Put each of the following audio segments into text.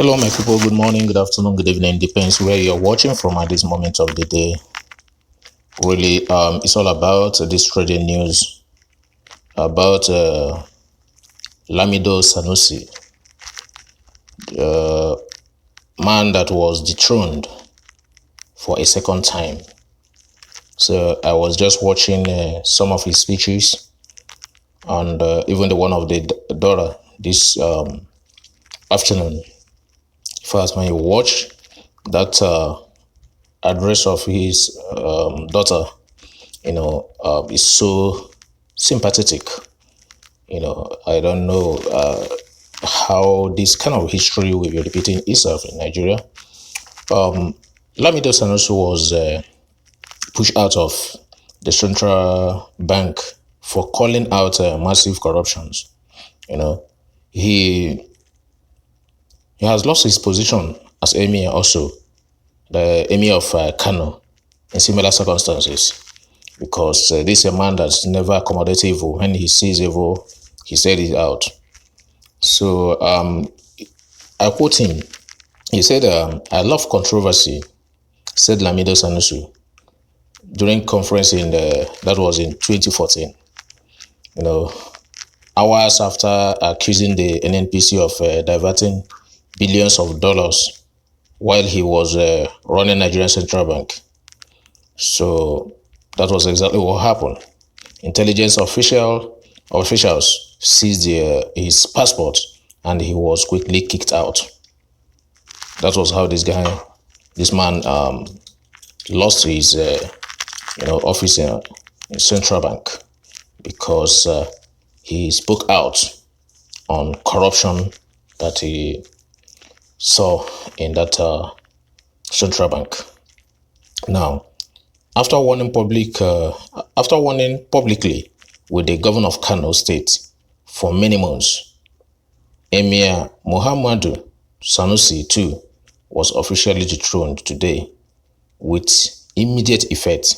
Hello, my people. Good morning, good afternoon, good evening. Depends where you're watching from at this moment of the day. Really, it's all about this trading news about Lamido Sanusi, man that was dethroned for a second time. So I was just watching some of his speeches, and even the one of the daughter this afternoon. First, when you watch that address of his daughter, is so sympathetic. I don't know how this kind of history will be repeating itself in Nigeria. Lamido Sanusi was pushed out of the Central Bank for calling out massive corruptions. He has lost his position as Emir also, the Emir of Kano, in similar circumstances, because this is a man that's never accommodates evil. When he sees evil, he said it out. So I quote him. He said, "I love controversy," said Lamido Sanusi during conference that was in 2014. Hours after accusing the NNPC of diverting billions of dollars while he was running Nigerian Central Bank. So that was exactly what happened. Intelligence officials seized his passport, and he was quickly kicked out. That was how this man lost his office in Central Bank, because he spoke out on corruption that he saw in that Central Bank. Now, after warning publicly with the Governor of Kano State for many months, Emir Muhammadu Sanusi II was officially dethroned today with immediate effect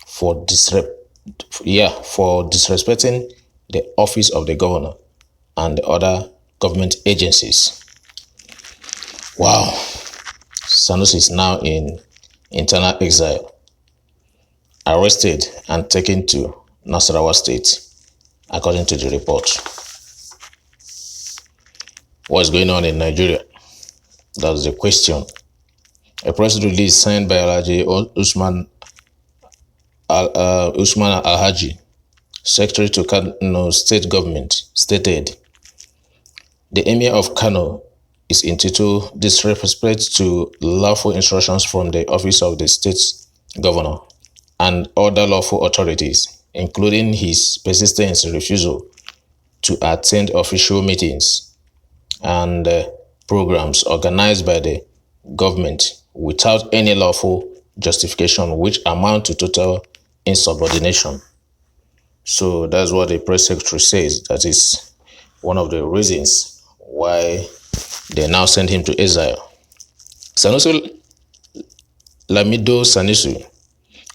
for disrespecting the office of the governor and the other government agencies. Wow. Sanusi is now in internal exile, arrested and taken to Nassarawa State, according to the report. What's going on in Nigeria? That's the question. A press release signed by Alhaji Usman Alhaji, Secretary to Kano State Government, stated, "The Emir of Kano is entitled disrespect to lawful instructions from the office of the state governor and other lawful authorities, including his persistent refusal to attend official meetings and programs organized by the government without any lawful justification, which amount to total insubordination." So that's what the press secretary says. That is one of the reasons why they now send him to exile. Sanusi Lamido Sanusi,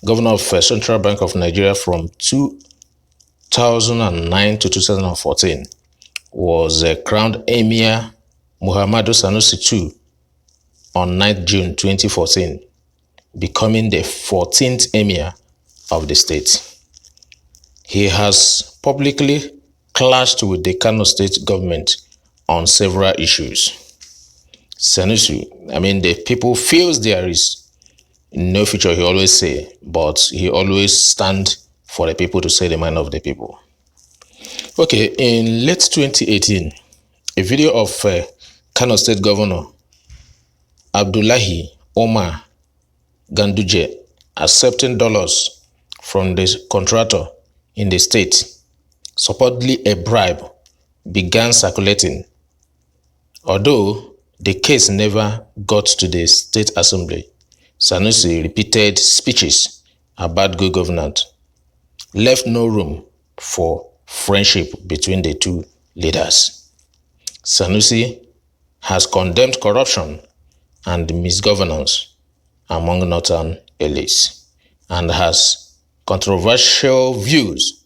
Governor of Central Bank of Nigeria from 2009 to 2014, was crowned Emir Muhammadu Sanusi II on 9 June 2014, becoming the 14th Emir of the state. He has publicly clashed with the Kano State government on several issues. Sanusi, the people feels there is no future, he always say, but he always stand for the people to say the mind of the people. Okay, in late 2018, a video of Kano State Governor Abdullahi Omar Ganduje accepting dollars from the contractor in the state, supposedly a bribe, began circulating. Although the case never got to the state assembly, Sanusi repeated speeches about good governance left no room for friendship between the two leaders. Sanusi has condemned corruption and misgovernance among northern elites and has controversial views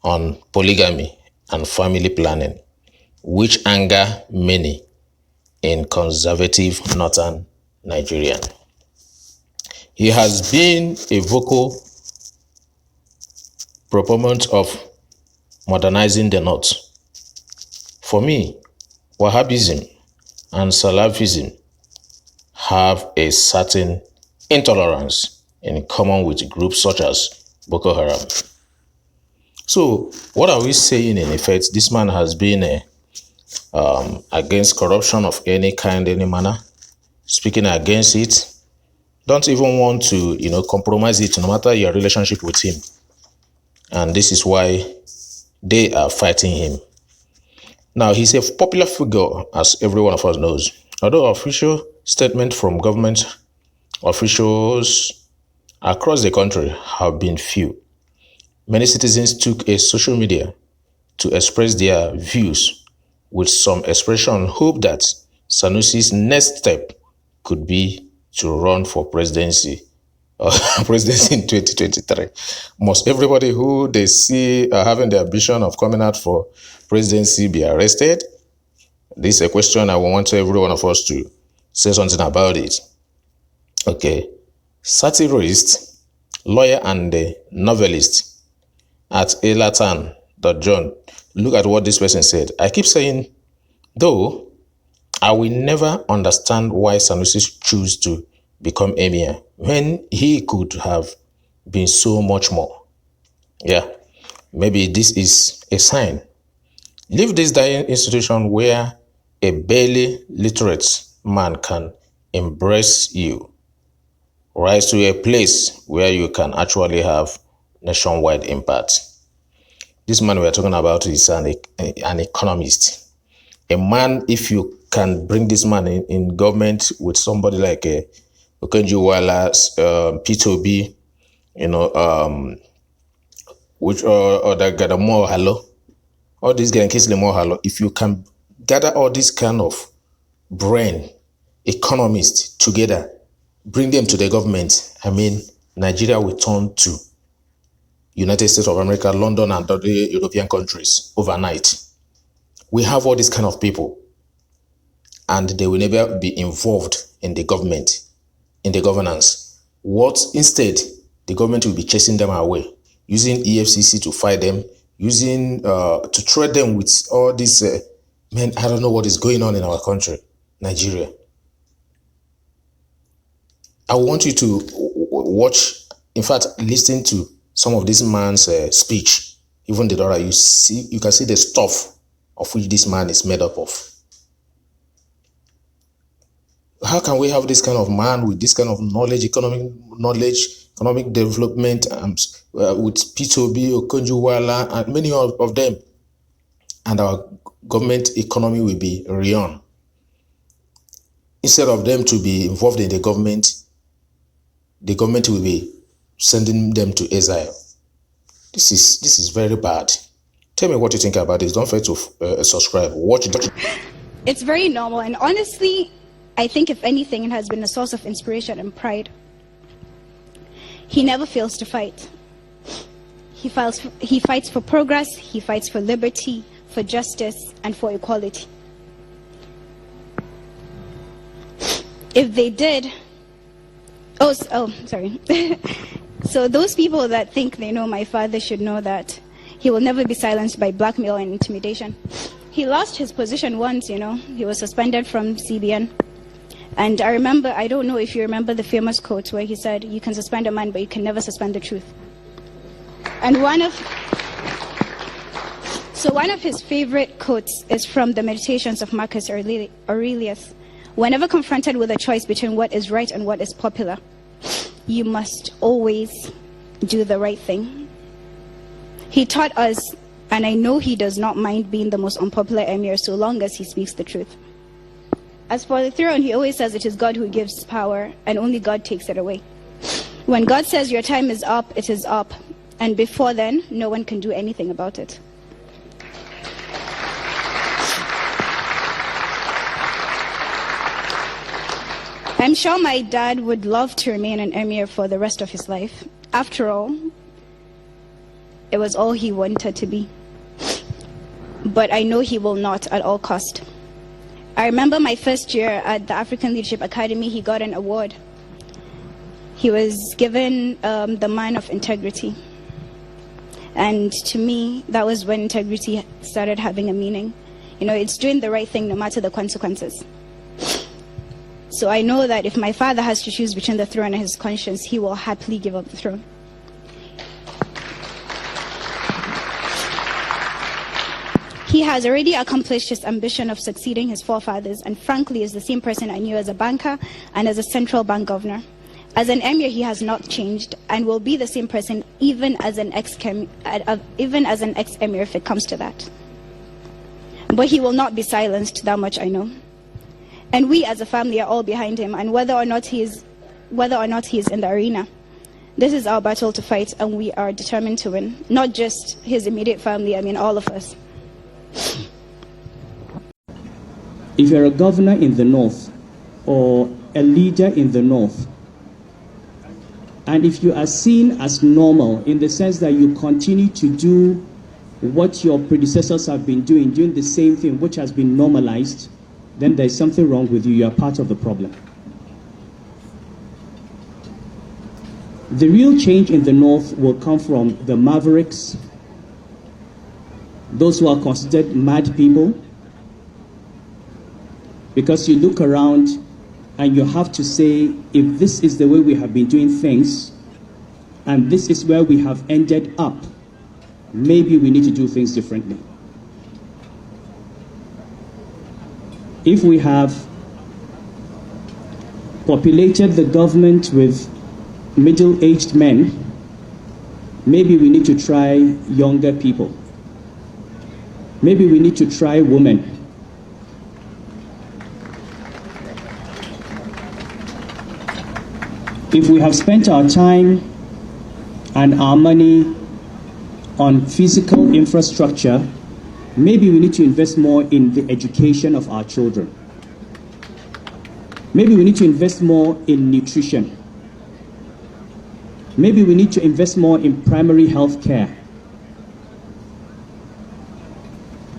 on polygamy and family planning, which anger many in conservative northern Nigeria. He has been a vocal proponent of modernizing the North. For me, Wahhabism and Salafism have a certain intolerance in common with groups such as Boko Haram. So, what are we saying in effect? This man has been against corruption of any kind, any manner, speaking against it. Don't even want to, compromise it, no matter your relationship with him. And this is why they are fighting him. Now, he's a popular figure, as every one of us knows. Although official statements from government officials across the country have been few, many citizens took a social media to express their views, with some expression hope that Sanusi's next step could be to run for presidency in 2023. Must everybody who they see having the ambition of coming out for presidency be arrested? This is a question I want every one of us to say something about it. Okay. Satirist, lawyer, and novelist at elatan.john. Look at what this person said. I keep saying, though, I will never understand why Sanusi choose to become emir when he could have been so much more. Yeah, maybe this is a sign. Leave this dying institution where a barely literate man can embrace you. Rise to a place where you can actually have nationwide impact. This man we are talking about is an economist. A man, if you can bring this man in government with somebody like Okonjo-Iweala, P2B, which or that gather more hello, all these guys kiss more hello. If you can gather all these kind of brain economists together, bring them to the government, I mean, Nigeria will turn to United States of America, London, and other European countries overnight. We have all these kind of people, and they will never be involved in the government, in the governance. Instead, the government will be chasing them away, using EFCC to fight them, using to trade them with all this. Man, I don't know what is going on in our country, Nigeria. I want you to watch, in fact, listen to some of this man's speech. Even the daughter, you can see the stuff of which this man is made up of. How can we have this kind of man with this kind of knowledge, economic development, with P2B, Okonjo-Iweala, and many of them, and our government economy will be ruined? Instead of them to be involved in the government will be sending them to exile. This is very bad. Tell me what you think about this. Don't forget to subscribe. Watch it. It's very normal, and honestly, I think if anything, it has been a source of inspiration and pride. He never fails to fight. He fights for progress, he fights for liberty, for justice, and for equality. If they did, sorry. So those people that think they know my father should know that he will never be silenced by blackmail and intimidation. He lost his position once, he was suspended from CBN. And I remember, I don't know if you remember the famous quote where he said, you can suspend a man, but you can never suspend the truth. And one of his favorite quotes is from the Meditations of Marcus Aurelius. Whenever confronted with a choice between what is right and what is popular, you must always do the right thing. He taught us, and I know he does not mind being the most unpopular emir so long as he speaks the truth. As for the throne, he always says it is God who gives power, and only God takes it away. When God says your time is up, it is up. And before then, no one can do anything about it. I'm sure my dad would love to remain an emir for the rest of his life. After all, it was all he wanted to be. But I know he will not at all cost. I remember my first year at the African Leadership Academy, he got an award. He was given the Man of Integrity. And to me, that was when integrity started having a meaning. You know, it's doing the right thing no matter the consequences. So I know that if my father has to choose between the throne and his conscience, he will happily give up the throne. He has already accomplished his ambition of succeeding his forefathers, and frankly is the same person I knew as a banker and as a central bank governor. As an emir, he has not changed and will be the same person even as an ex-emir if it comes to that. But he will not be silenced, that much I know. And we as a family are all behind him, and whether or not he is in the arena, this is our battle to fight, and we are determined to win. Not just his immediate family, I mean all of us. If you're a governor in the north or a leader in the north, and if you are seen as normal in the sense that you continue to do what your predecessors have been doing the same thing which has been normalized, then there's something wrong with you. You are part of the problem. The real change in the north will come from the mavericks, those who are considered mad people, because you look around and you have to say, if this is the way we have been doing things, and this is where we have ended up, maybe we need to do things differently. If we have populated the government with middle-aged men, maybe we need to try younger people. Maybe we need to try women. If we have spent our time and our money on physical infrastructure, maybe we need to invest more in the education of our children. Maybe we need to invest more in nutrition. Maybe we need to invest more in primary health care.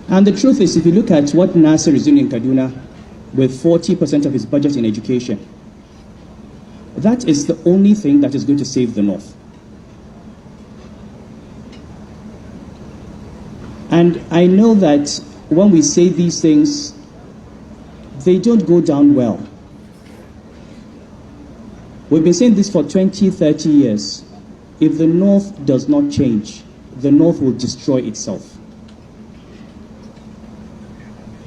And the truth is, if you look at what Nasser is doing in Kaduna with 40% of his budget in education, that is the only thing that is going to save the North. And I know that when we say these things, they don't go down well. We've been saying this for 20, 30 years. If the North does not change, the North will destroy itself.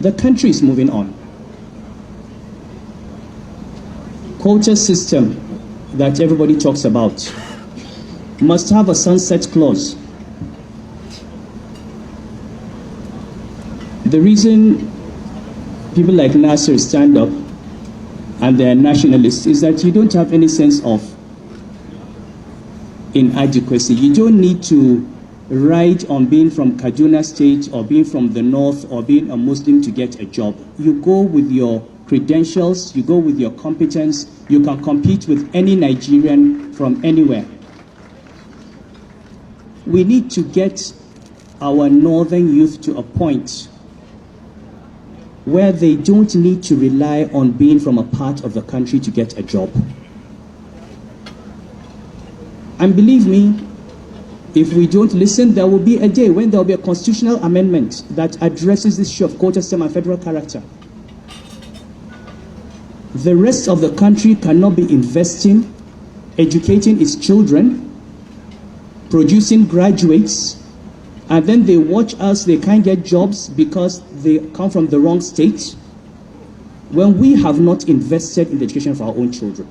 The country is moving on. Quota system that everybody talks about must have a sunset clause. The reason people like Nasser stand up and they're nationalists is that you don't have any sense of inadequacy. You don't need to ride on being from Kaduna State or being from the north or being a Muslim to get a job. You go with your credentials, you go with your competence, you can compete with any Nigerian from anywhere. We need to get our northern youth to a point where they don't need to rely on being from a part of the country to get a job. And believe me, if we don't listen, there will be a day when there will be a constitutional amendment that addresses this issue of quota system and federal character. The rest of the country cannot be investing, educating its children, producing graduates, and then they watch us, they can't get jobs because they come from the wrong state, when we have not invested in the education of our own children.